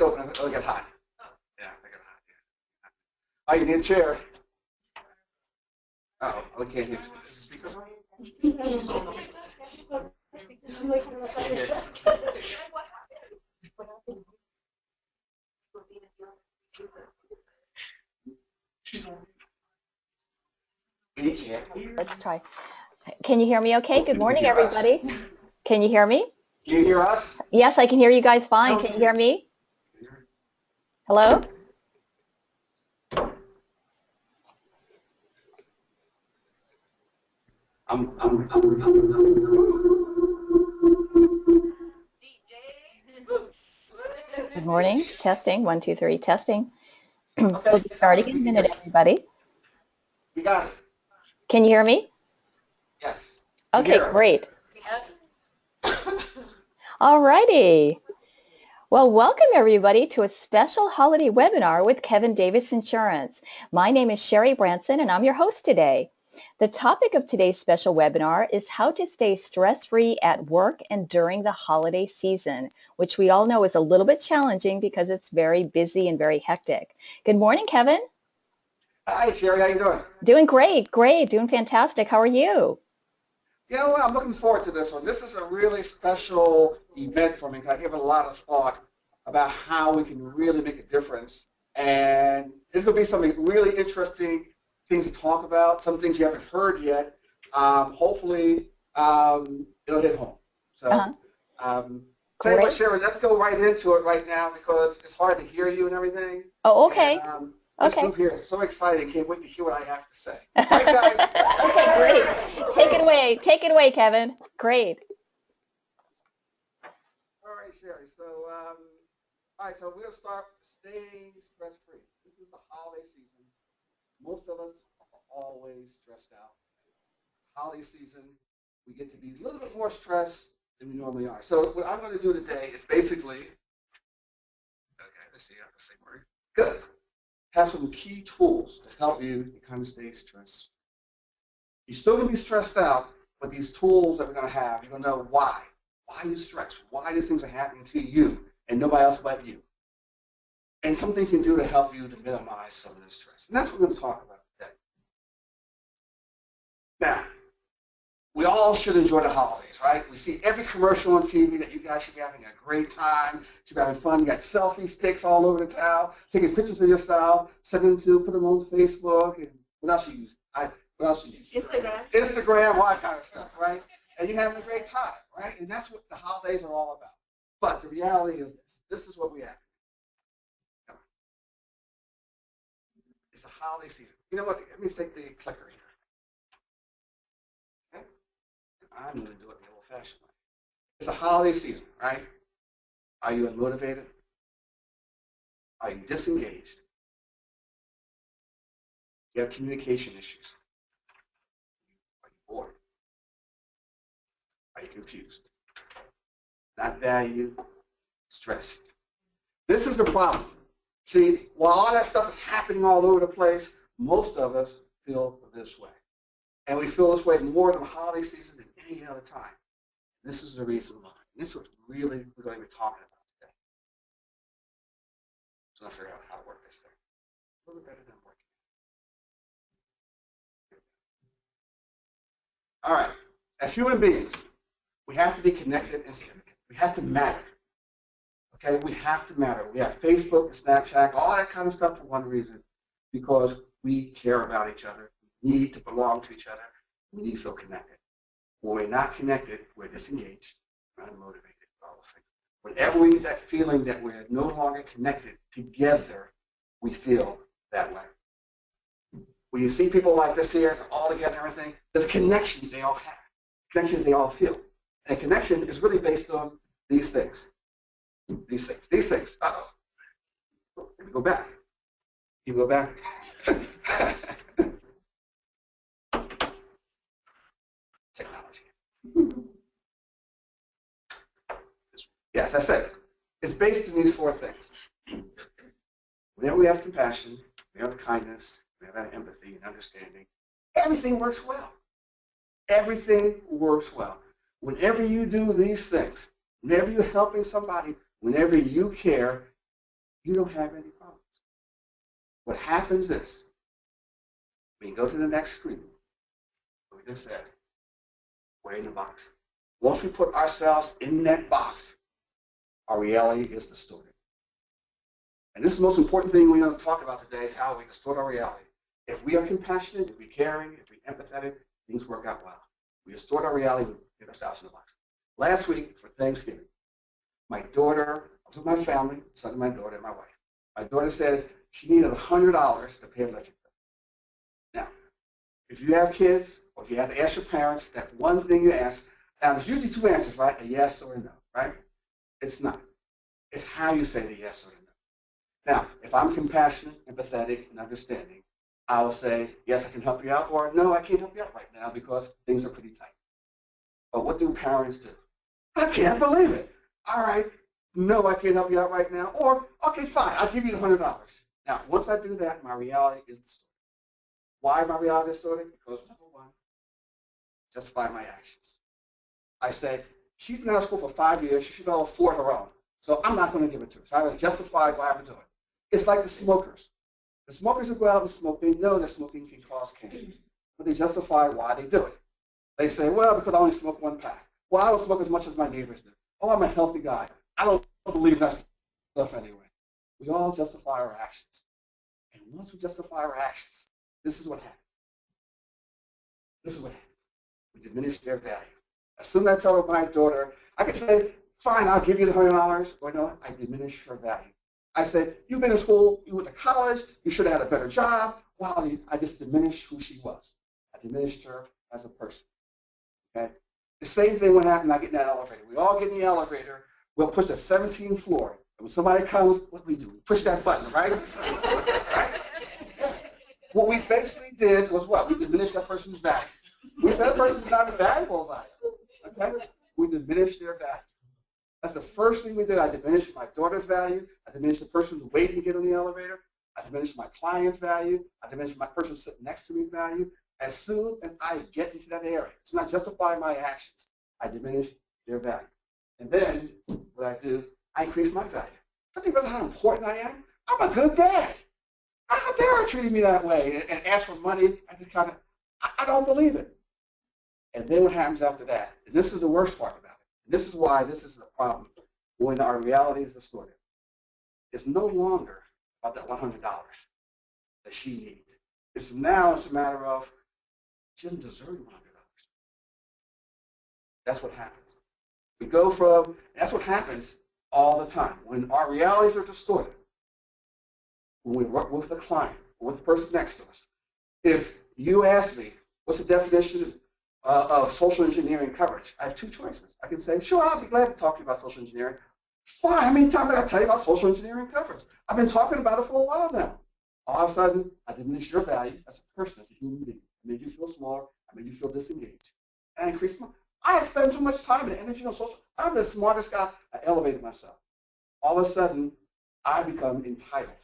open. It'll get hot. Yeah, it'll get hot. Yeah. Oh, you need a chair. Oh, okay. Is the speakers on? She's on. Let's try. Can you hear me okay? Good morning, everybody. Can you hear me? Can you hear us? Yes, I can hear you guys fine. Can you hear me? Hello? Good morning. Testing. 1, 2, 3. Testing. We'll be starting in a minute, everybody. You got it. Can you hear me? Yes. Okay, great. All righty. Well, welcome everybody to a special holiday webinar with Kevin Davis Insurance. My name is Sherry Branson and I'm your host today. The topic of today's special webinar is how to stay stress-free at work and during the holiday season, which we all know is a little bit challenging because it's very busy and very hectic. Good morning, Kevin. Hi, Sherry. How you doing? Doing great, great. Doing fantastic. How are you? You know what? I'm looking forward to this one. This is a really special event for me because I give it a lot of thought about how we can really make a difference. And it's going to be something really interesting things to talk about, some things you haven't heard yet. Hopefully, it'll hit home. So, tell you what, Sherry, let's go right into it right now because it's hard to hear you and everything. Oh, okay. And, this group here is so excited. Can't wait to hear what I have to say. Right, guys? Okay, great. Take it away. Take it away, Kevin. Great. All right, Sherry. So, all right. So we'll start staying stress-free. This is the holiday season. Most of us are always stressed out. Holiday season, we get to be a little bit more stressed than we normally are. So what I'm going to do today is basically, okay, let's see how to say word. Good. Have some key tools to help you to kind of stay stressed. You're still going to be stressed out, but these tools that we're going to have, you're going to know why. Why are you stressed? Why these things are happening to you and nobody else but you? And something you can do to help you to minimize some of the stress. And that's what we're going to talk about today. Now, we all should enjoy the holidays, right? We see every commercial on TV that you guys should be having a great time, should be having fun. You got selfie sticks all over the town, taking pictures of yourself, sending them to, put them on Facebook, and what else you use? What else you use? Instagram, all that kind of stuff, right? And you're having a great time, right? And that's what the holidays are all about. But the reality is this. This is what we have. It's a holiday season. You know what? Let me take the clicker here. Okay? I'm going to do it the old-fashioned way. It's a holiday season, right? Are you unmotivated? Are you disengaged? You have communication issues. Are you bored? Are you confused? Not valued, stressed. This is the problem. See, while all that stuff is happening all over the place, most of us feel this way. And we feel this way more in the holiday season than any other time. This is the reason why. This is what really we're going to be talking about today. So I'm figure out how to work this thing. A little bit better than I'm working. All right. As human beings, we have to be connected and significant. We have to matter. Okay? We have to matter. We have Facebook and Snapchat, all that kind of stuff for one reason, because we care about each other. We need to belong to each other. We need to feel connected. When we're not connected, we're disengaged, we're unmotivated, all those things. Whenever we get that feeling that we're no longer connected together, we feel that way. When you see people like this here, all together and everything, there's a connection they all have, connection they all feel. And a connection is really based on these things. These things. Uh-oh. Let me go back. You go back. Technology. Yes, I said it. It's based on these four things. Whenever we have compassion, we have kindness, we have that empathy and understanding, everything works well. Everything works well. Whenever you do these things, whenever you're helping somebody, whenever you care, you don't have any problems. What happens is, when you go to the next screen, we just said, we're in the box. Once we put ourselves in that box, our reality is distorted. And this is the most important thing we're going to talk about today is how we distort our reality. If we are compassionate, if we're caring, if we're empathetic, things work out well. We distort our reality, we get ourselves in the box. Last week for Thanksgiving, my daughter, I was with my family, son of my daughter and my wife. My daughter says she needed $100 to pay her electric bill. Now, if you have kids or if you have to ask your parents, that one thing you ask, now there's usually two answers, right? A yes or a no, right? It's not. It's how you say the yes or the no. Now, if I'm compassionate, empathetic, and understanding, I'll say, yes, I can help you out, or no, I can't help you out right now because things are pretty tight. But what do parents do? I can't believe it. All right, no, I can't help you out right now, or, okay, fine, I'll give you the $100. Now, once I do that, my reality is distorted. Why my reality is distorted? Because, number one, justify my actions. I say, she's been out of school for 5 years, she should be able to afford her own, so I'm not going to give it to her. So I was justified why I'm doing it. It's like the smokers. The smokers who go out and smoke, they know that smoking can cause cancer, but they justify why they do it. They say, well, because I only smoke 1 pack. Well, I don't smoke as much as my neighbors do. Oh, I'm a healthy guy. I don't believe in that stuff anyway. We all justify our actions. And once we justify our actions, this is what happens. This is what happens. We diminish their value. As soon as I tell my daughter, I can say, fine, I'll give you the $100, or no, I diminish her value. I said, you've been in school, you went to college, you should have had a better job. Wow, I just diminished who she was. I diminished her as a person. Okay? The same thing would happen when I get in that elevator. We all get in the elevator, we'll push the 17th floor. And when somebody comes, what do? We push that button, right? Right? Yeah. What we basically did was what? We diminished that person's value. We said that person's not as valuable as I am. Okay? We diminished their value. That's the first thing we did. I diminished my daughter's value. I diminished the person who's waiting to get on the elevator. I diminished my client's value. I diminished my person sitting next to me's value. As soon as I get into that area, it's not justifying my actions. I diminish their value. And then what I do, I increase my value. I think about how important I am. I'm a good dad. How dare I treat me that way and ask for money? I don't believe it. And then what happens after that? And this is the worst part about it. This is why this is the problem when our reality is distorted. It's no longer about that $100 that she needs. It's a matter of she doesn't deserve $100. That's what happens. We go from, that's what happens all the time. When our realities are distorted, when we work with the client or with the person next to us, if you ask me, what's the definition of social engineering coverage? I have 2 choices. I can say, sure, I'll be glad to talk to you about social engineering. Fine, how many times did I tell you about social engineering coverage? I've been talking about it for a while now. All of a sudden, I diminish your value as a person, as a human being. I made you feel small. I made you feel disengaged. And I increased I spend too much time and energy on social. I'm the smartest guy. I elevated myself. All of a sudden, I become entitled.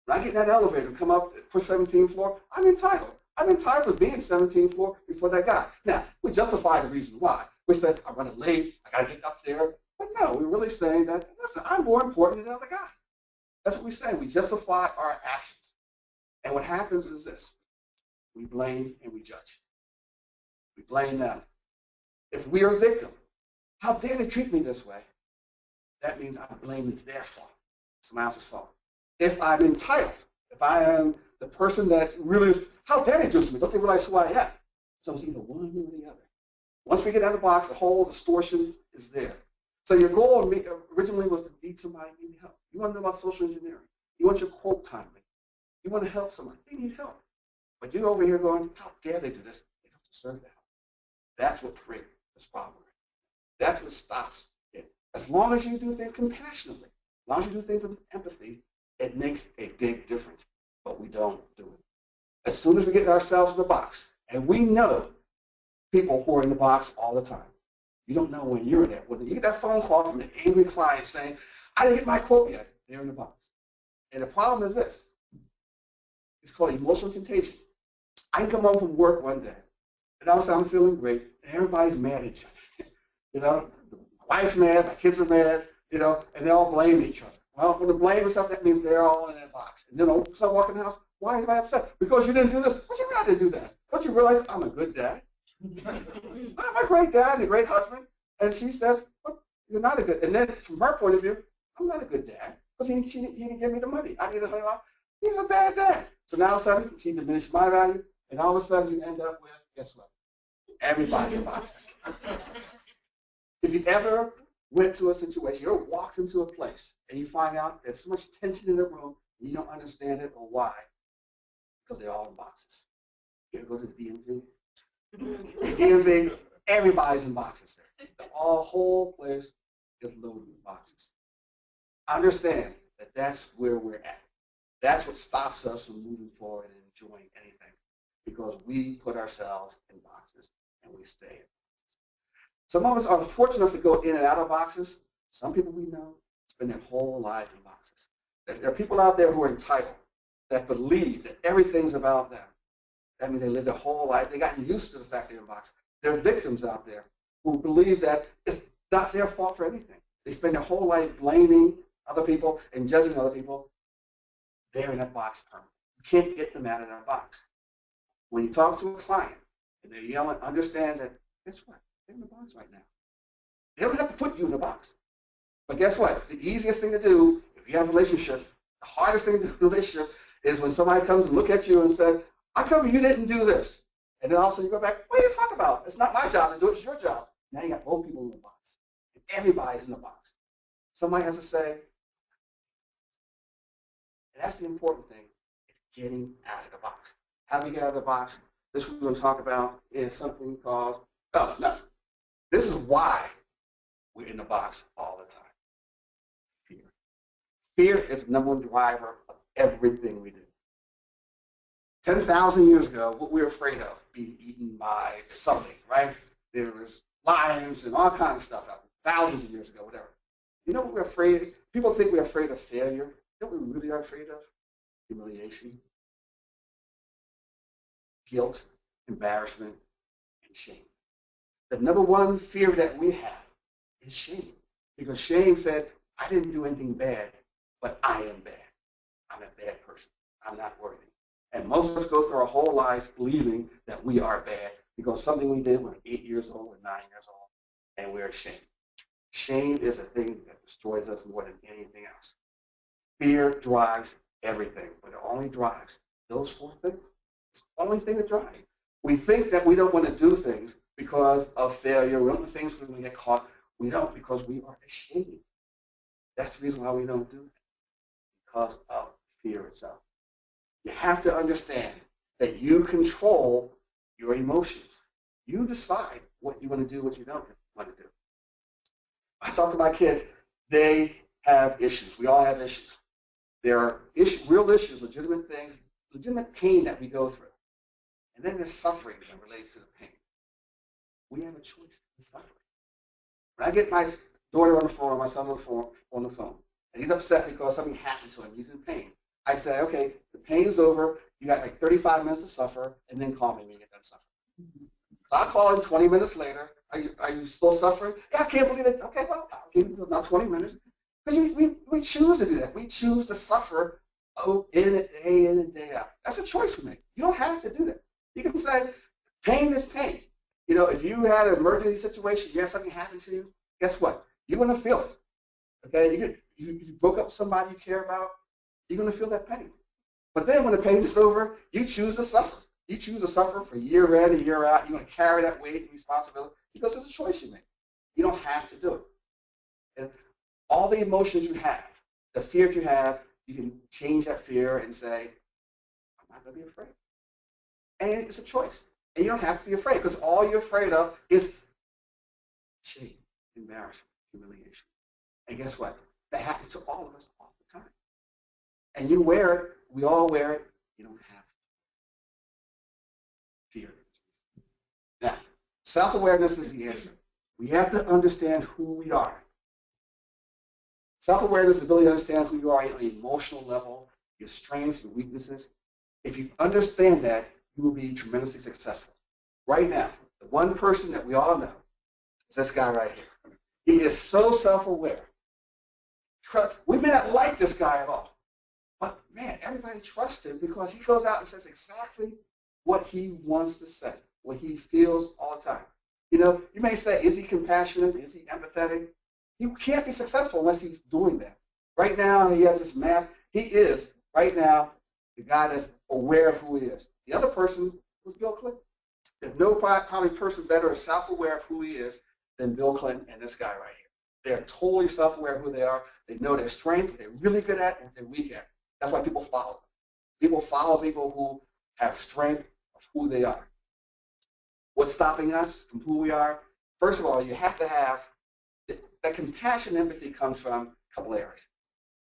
When I get in that elevator and come up, push 17th floor, I'm entitled. I'm entitled to being 17th floor before that guy. Now, we justify the reason why. We said, I'm running late, I got to get up there. But no, we're really saying that, listen, I'm more important than the other guy. That's what we're saying. We justify our actions. And what happens is this. We blame and we judge. We blame them. If we are a victim, how dare they treat me this way? That means I blame it's their fault, someone else's fault. If I'm entitled, if I am the person that really is, how dare they do to me? Don't they realize who I am? So it's either one or the other. Once we get out of the box, the whole distortion is there. So your goal originally was to meet somebody who needs help. You want to know about social engineering. You want your quote time. You want to help someone. They need help. But you're over here going, how dare they do this? They don't deserve that help. That's what creates this problem. That's what stops it. As long as you do things compassionately, as long as you do things with empathy, it makes a big difference. But we don't do it. As soon as we get ourselves in the box, and we know people who are in the box all the time. You don't know when you're there. When you get that phone call from an angry client saying, I didn't get my quote yet, they're in the box. And the problem is this. It's called emotional contagion. I can come home from work one day, and all of a sudden I'm feeling great, and everybody's mad at each other. You know, my wife's mad, my kids are mad, you know, and they all blame each other. Well, when the blame is up, that means they're all in that box. And then so I walk in the house, why am I upset? Because you didn't do this. What you got to do that? Don't you realize I'm a good dad? I'm a great dad and a great husband. And she says, well, you're not a good. And then from her point of view, I'm not a good dad because he didn't give me the money. I needed $100. He's a bad dad. So now all of a sudden, she diminished my value. And all of a sudden, you end up with, guess what? Everybody in boxes. If you ever went to a situation, you ever walked into a place and you find out there's so much tension in the room and you don't understand it or why, because they're all in boxes. You ever go to the DMV? The DMV, everybody's in boxes there. The whole place is loaded with boxes. Understand that that's where we're at. That's what stops us from moving forward and enjoying anything, because we put ourselves in boxes and we stay in. Some of us are fortunate enough to go in and out of boxes. Some people we know spend their whole life in boxes. There are people out there who are entitled, that believe that everything's about them. That means they live their whole life. They've gotten used to the fact they're in boxes. There are victims out there who believe that it's not their fault for anything. They spend their whole life blaming other people and judging other people. They're in that box permanently. You can't get them out of that box. When you talk to a client and they're yelling, understand that, guess what? They're in the box right now. They don't have to put you in the box. But guess what? The easiest thing to do, if you have a relationship, the hardest thing to do in a relationship is when somebody comes and look at you and says, I cover you didn't do this. And then all of a sudden you go back, what are you talking about? It's not my job to do it, it's your job. Now you got both people in the box. And everybody's in the box. Somebody has to say, and that's the important thing, getting out of the box. How do we get out of the box? This we're going to talk about is something called, oh, no. This is why we're in the box all the time. Fear. Fear is the number one driver of everything we do. 10,000 years ago, what we were afraid of, being eaten by something, right? There was lions and all kinds of stuff out there, thousands of years ago, whatever. You know what we're afraid of? People think we're afraid of failure. You know what we really are afraid of? Humiliation, guilt, embarrassment, and shame. The number one fear that we have is shame. Because shame said, I didn't do anything bad, but I am bad. I'm a bad person. I'm not worthy. And most of us go through our whole lives believing that we are bad because something we did when we were 8 years old or 9 years old, and we're ashamed. Shame is a thing that destroys us more than anything else. Fear drives everything, but it only drives those four things. It's the only thing that drives. We think that we don't want to do things because of failure. We don't do things when we get caught. We don't because we are ashamed. That's the reason why we don't do it, because of fear itself. You have to understand that you control your emotions. You decide what you want to do, what you don't want to do. I talk to my kids. They have issues. We all have issues. There are real issues, legitimate things, legitimate pain that we go through. And then there's suffering that relates to the pain. We have a choice in suffering. When I get my daughter on the phone or my son on the phone, and he's upset because something happened to him, he's in pain, I say, okay, the pain's over. You got like 35 minutes to suffer, and then call me when you get done suffering. So I call him 20 minutes later. Are you still suffering? Yeah, I can't believe it. Okay, well, I'll give you about 20 minutes. Because we choose to do that. We choose to suffer day in and day out. That's a choice we make. You don't have to do that. You can say, pain is pain. You know, if you had an emergency situation, yes, something happened to you, guess what? You're going to feel it. Okay? You broke up with somebody you care about, you're going to feel that pain. But then when the pain is over, you choose to suffer. You choose to suffer for year in and year out. You're going to carry that weight and responsibility because it's a choice you make. You don't have to do it. And all the emotions you have, the fear you have, you can change that fear and say, I'm not going to be afraid. And it's a choice. And you don't have to be afraid because all you're afraid of is shame, embarrassment, humiliation. And guess what? That happens to all of us all the time. And you wear it. We all wear it. You don't have fear. Now, self-awareness is the answer. We have to understand who we are. Self-awareness is the ability to understand who you are on an emotional level, your strengths, your weaknesses. If you understand that, you will be tremendously successful. Right now, the one person that we all know is this guy right here. He is so self-aware. We may not like this guy at all, but man, everybody trusts him because he goes out and says exactly what he wants to say, what he feels all the time. You know, you may say, is he compassionate? Is he empathetic? He can't be successful unless he's doing that. Right now, he has this mask. He is, right now, the guy that's aware of who he is. The other person was Bill Clinton. There's no probably person better or self-aware of who he is than Bill Clinton and this guy right here. They're totally self-aware of who they are. They know their strength, what they're really good at, and what they're weak at. That's why people follow them. People follow people who have strength of who they are. What's stopping us from who we are? First of all, you have to have that compassion and empathy comes from a couple areas.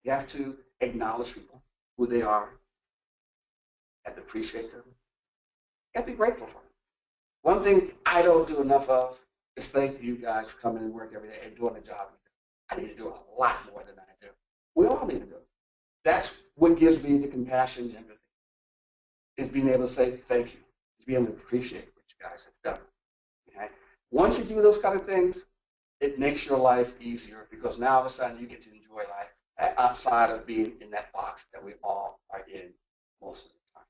You have to acknowledge people, who they are. You have to appreciate them. You have to be grateful for them. One thing I don't do enough of is thank you guys for coming to work every day and doing the job we do. I need to do a lot more than I do. We all need to do it. That's what gives me the compassion and empathy, is being able to say thank you, is being able to appreciate what you guys have done. Okay? Once you do those kind of things, it makes your life easier because now all of a sudden you get to enjoy life outside of being in that box that we all are in most of the time.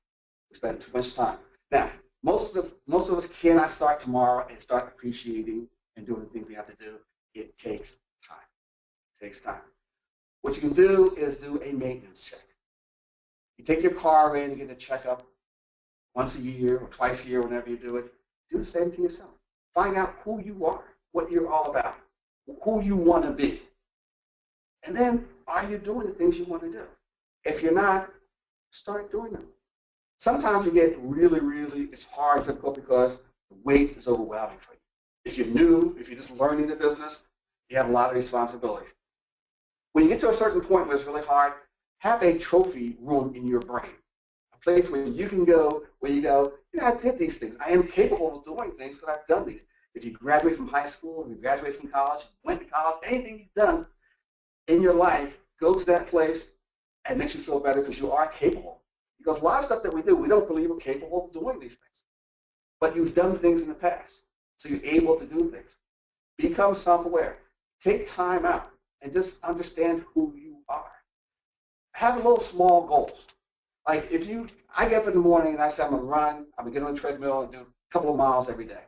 We spend too much time. Now, most of us cannot start tomorrow and start appreciating and doing the things we have to do. It takes time. It takes time. What you can do is do a maintenance check. You take your car in, you get a checkup once a year or twice a year, whenever you do it. Do the same to yourself. Find out who you are, what you're all about, who you want to be. And then, are you doing the things you want to do? If you're not, start doing them. Sometimes you get really, it's hard to cope because the weight is overwhelming for you. If you're new, if you're just learning the business, you have a lot of responsibility. When you get to a certain point where it's really hard, have a trophy room in your brain, a place where you can go, where you go, you know, I did these things. I am capable of doing things because I've done these. If you graduate from high school, if you graduate from college, went to college, anything you've done in your life, go to that place and makes you feel better because you are capable. Because a lot of stuff that we do, we don't believe we're capable of doing these things. But you've done things in the past, so you're able to do things. Become self-aware. Take time out and just understand who you are. Have little small goals. Like I get up in the morning and I say I'm going to run, I'm going to get on the treadmill and do a couple of miles every day.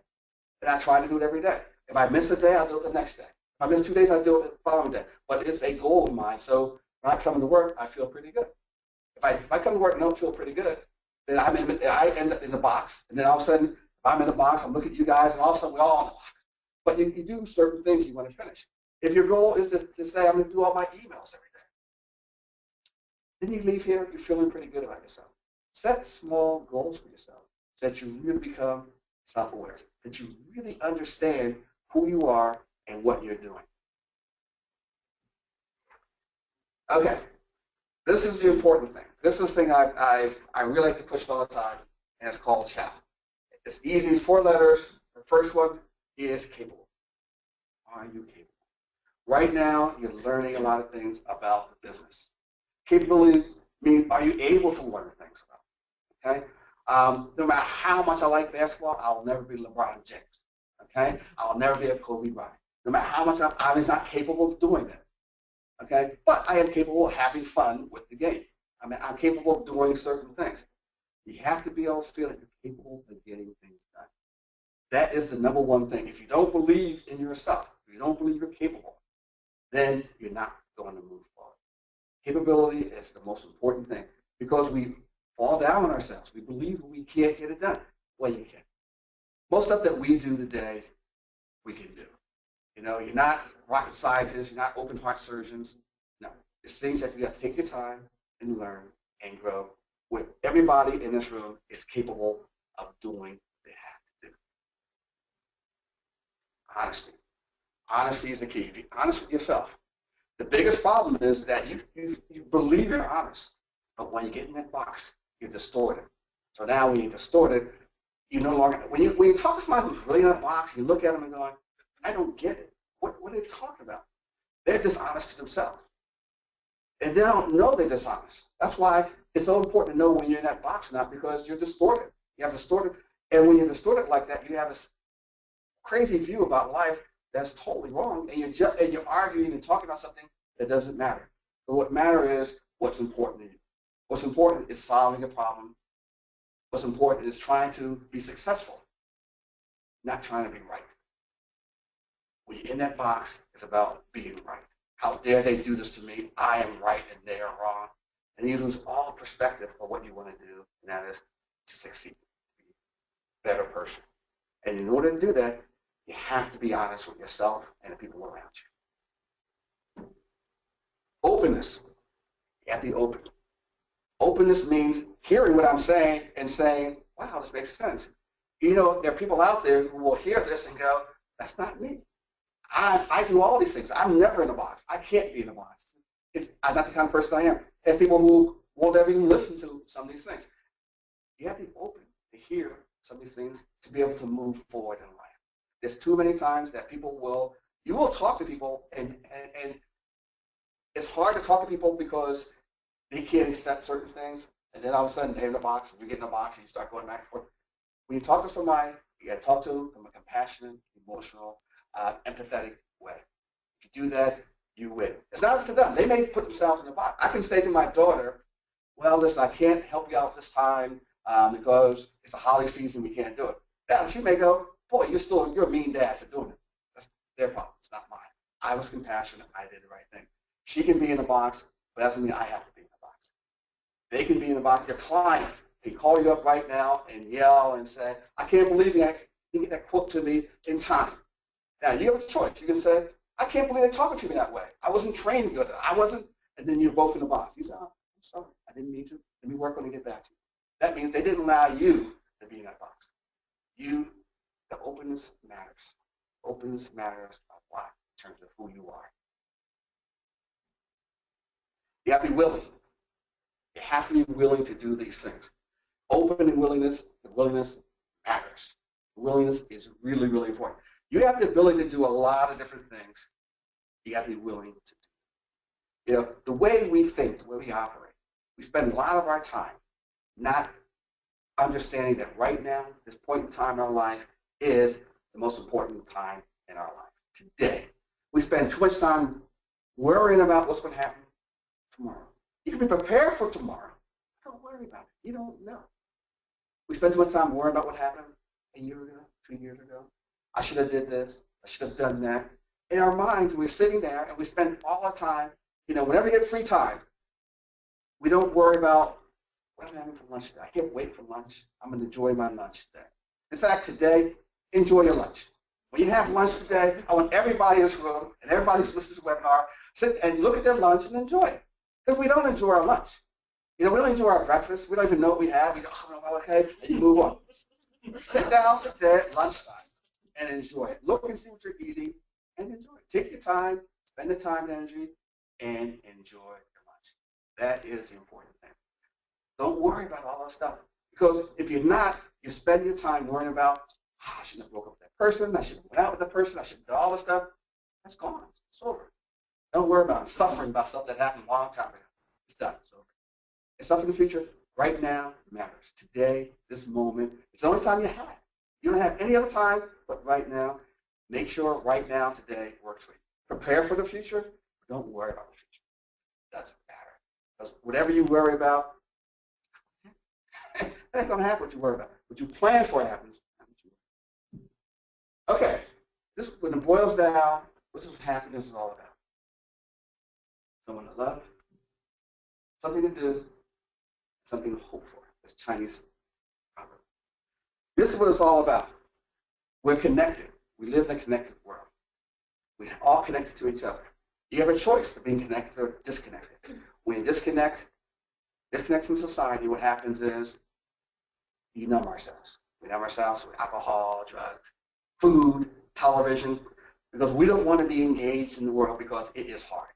And I try to do it every day. If I miss a day, I'll do it the next day. If I miss 2 days, I'll do it the following day. But it's a goal of mine, so when I come to work, I feel pretty good. If I come to work and don't feel pretty good, then I end up in the box. And then all of a sudden, if I'm in the box, I'm looking at you guys, and all of a sudden we're all in the box. But you do certain things you want to finish. If your goal is to say, I'm going to do all my emails every day, then you leave here, you're feeling pretty good about yourself. Set small goals for yourself so that you really become self-aware, that you really understand who you are and what you're doing. Okay. This is the important thing. This is the thing I really like to push all the time, and it's called CHAP. It's easy. It's 4 letters. The first one is capable. Are you capable? Right now, you're learning a lot of things about the business. Capability means, are you able to learn things about it? Okay? No matter how much I like basketball, I'll never be LeBron James. Okay? I'll never be a Kobe Bryant. No matter how much I'm not capable of doing that. Okay, but I am capable of having fun with the game. I mean, I'm capable of doing certain things. You have to be able to feel that you're capable of getting things done. That is the number one thing. If you don't believe in yourself, if you don't believe you're capable, then you're not going to move forward. Capability is the most important thing because we fall down on ourselves. We believe we can't get it done. Well, you can. Most stuff that we do today, we can do. You know, you're not rocket scientists, you're not open heart surgeons. No, it's things that you have to take your time and learn and grow. With everybody in this room is capable of doing what they have to do. Honesty. Honesty is the key. Be honest with yourself. The biggest problem is that you believe you're honest, but when you get in that box, you're distorted. So now when you're distorted, you no longer, when you talk to somebody who's really in that box, you look at them and going, I don't get it. What are they talking about? They're dishonest to themselves. And they don't know they're dishonest. That's why it's so important to know when you're in that box or not, because you're distorted. You have distorted. And when you're distorted like that, you have this crazy view about life that's totally wrong, and you're arguing and talking about something It doesn't matter. But what matters is what's important to you. What's important is solving a problem. What's important is trying to be successful, not trying to be right. When you're in that box, it's about being right. How dare they do this to me? I am right and they are wrong. And you lose all perspective of what you want to do, and that is to succeed, to be a better person. And in order to do that, you have to be honest with yourself and the people around you. Openness. You have to be open. Openness means hearing what I'm saying and saying, wow, this makes sense. You know, there are people out there who will hear this and go, that's not me. I do all these things. I'm never in a box. I can't be in a box. I'm not the kind of person I am. There's people who won't ever even listen to some of these things. You have to be open to hear some of these things to be able to move forward in life. There's too many times that you will talk to people, and it's hard to talk to people because they can't accept certain things, and then all of a sudden they're in a box, we get in a box, and you start going back and forth. When you talk to somebody, you got to talk to them from a compassionate, emotional, empathetic way. If you do that, you win. It's not up to them. They may put themselves in a box. I can say to my daughter, well, listen, I can't help you out this time because it's a holiday season, we can't do it. Now, she may go, boy, you're a mean dad for doing it. That's their problem. It's not mine. I was compassionate. I did the right thing. She can be in a box, but that doesn't mean I have to be in a box. They can be in a box. Your client can call you up right now and yell and say, I can't believe you didn't get that quote to me in time. Now, you have a choice. You can say, I can't believe they're talking to me that way. I wasn't trained good. I wasn't. And then you're both in the box. You say, oh, I'm sorry. I didn't mean to. Let me work on it and get back to you. That means they didn't allow you to be in that box. The openness matters. Openness matters a lot in terms of who you are. You have to be willing. You have to be willing to do these things. Open and willingness, the willingness matters. The willingness is really, really important. You have the ability to do a lot of different things. You have to be willing to do. You know, the way we think, the way we operate, we spend a lot of our time not understanding that right now, this point in time in our life is the most important time in our life, today. We spend too much time worrying about what's going to happen tomorrow. You can be prepared for tomorrow. Don't worry about it. You don't know. We spend too much time worrying about what happened a year ago, 2 years ago. I should have did this. I should have done that. In our minds, we're sitting there and we spend all the time, whenever we get free time, we don't worry about what I'm having for lunch today. I can't wait for lunch. I'm going to enjoy my lunch today. In fact, today, enjoy your lunch. When you have lunch today, I want everybody in this room and everybody who's listening to the webinar, sit and look at their lunch and enjoy it. Because we don't enjoy our lunch. We don't enjoy our breakfast. We don't even know what we have. We go, oh, okay, and you move on. Sit down today at lunchtime and enjoy it. Look and see what you're eating and enjoy it. Take your time, spend the time and energy, and enjoy your lunch. That is the important thing. Don't worry about all that stuff. Because if you're not, you spend your time worrying about, I shouldn't have broke up with that person. I shouldn't have went out with that person. I shouldn't have done all this stuff. That's gone. It's over. Don't worry about suffering about stuff that happened a long time ago. It's done. It's over. And stuff in the future, right now, matters. Today, this moment, it's the only time you have. You don't have any other time but right now. Make sure right now, today, works for you. Prepare for the future. Don't worry about the future. It doesn't matter. Because whatever you worry about, it ain't going to happen what you worry about. What you plan for happens. Okay. When it boils down, this is what happiness is all about. Someone to love, something to do, something to hope for. That's Chinese proverb. This is what it's all about. We're connected. We live in a connected world. We're all connected to each other. You have a choice of being connected or disconnected. When you disconnect from society, what happens is you numb ourselves. We numb ourselves with alcohol, drugs, food, television, because we don't want to be engaged in the world because it is hard.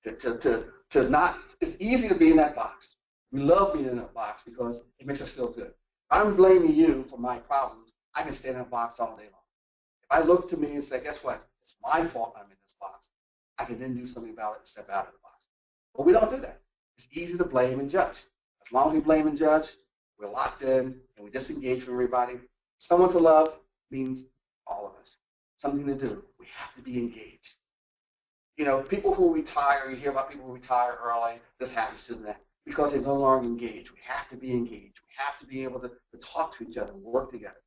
It's easy to be in that box. We love being in that box because it makes us feel good. If I'm blaming you for my problems, I can stay in that box all day long. If I look to me and say, guess what? It's my fault I'm in this box. I can then do something about it and step out of the box. But we don't do that. It's easy to blame and judge. As long as we blame and judge, we're locked in and we disengage from everybody. Someone to love means all of us. Something to do. We have to be engaged. People who retire, you hear about people who retire early, this happens to them because they're no longer engaged. We have to be engaged. We have to be able to talk to each other, work together.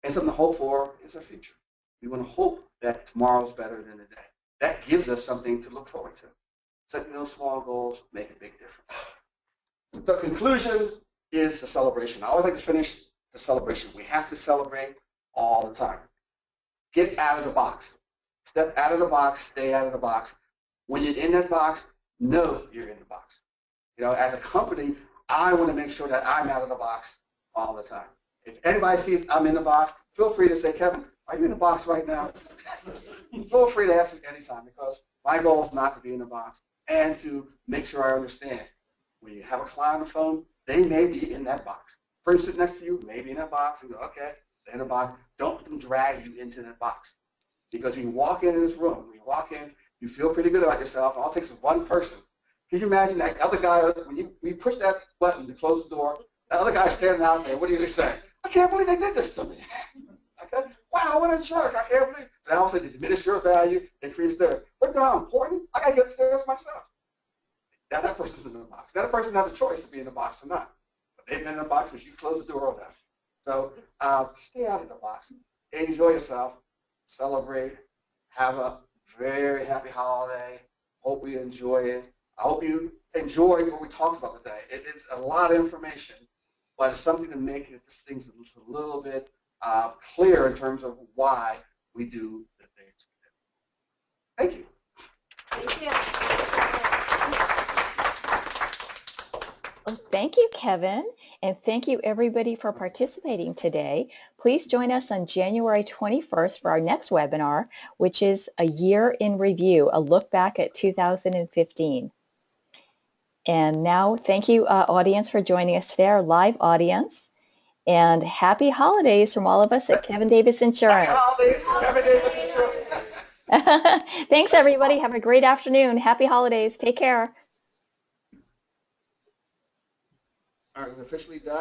And something to hope for is our future. We want to hope that tomorrow's better than today. That gives us something to look forward to. Setting those small goals make a big difference. The conclusion is the celebration. I always like to finish the celebration. We have to celebrate all the time. Get out of the box. Step out of the box, stay out of the box. When you're in that box, know you're in the box. As a company, I want to make sure that I'm out of the box all the time. If anybody sees I'm in the box, feel free to say, Kevin, are you in the box right now? Feel free to ask me anytime because my goal is not to be in the box and to make sure I understand. When you have a client on the phone, they may be in that box. Person sitting next to you may be in that box and go, okay, they're in the box. Don't let them drag you into that box. Because when you walk in this room, you feel pretty good about yourself. All it takes is one person. Can you imagine that other guy, when you push that button to close the door, that other guy standing out there, what do you say? I can't believe they did this to me. Wow, what a jerk. I can't believe. And also they diminish your value, increase theirs. Look at how important. I got to get upstairs myself. Now that person's in the box. That person has a choice to be in the box or not. But they've been in the box because you close the door on them. So stay out of the box. Enjoy yourself. Celebrate. Have a very happy holiday. Hope you enjoy it. I hope you enjoy what we talked about today. It is a lot of information, but it's something to make things a little bit clear in terms of why we do the things we do. Thank you. Thank you. Well, thank you, Kevin, and thank you everybody for participating today. Please join us on January 21st for our next webinar, which is a year in review, a look back at 2015. And now, thank you, audience, for joining us today, our live audience. And happy holidays from all of us at Kevin Davis Insurance. Happy holidays, Kevin Davis Insurance. Thanks, everybody. Have a great afternoon. Happy holidays. Take care. All right, we're officially done.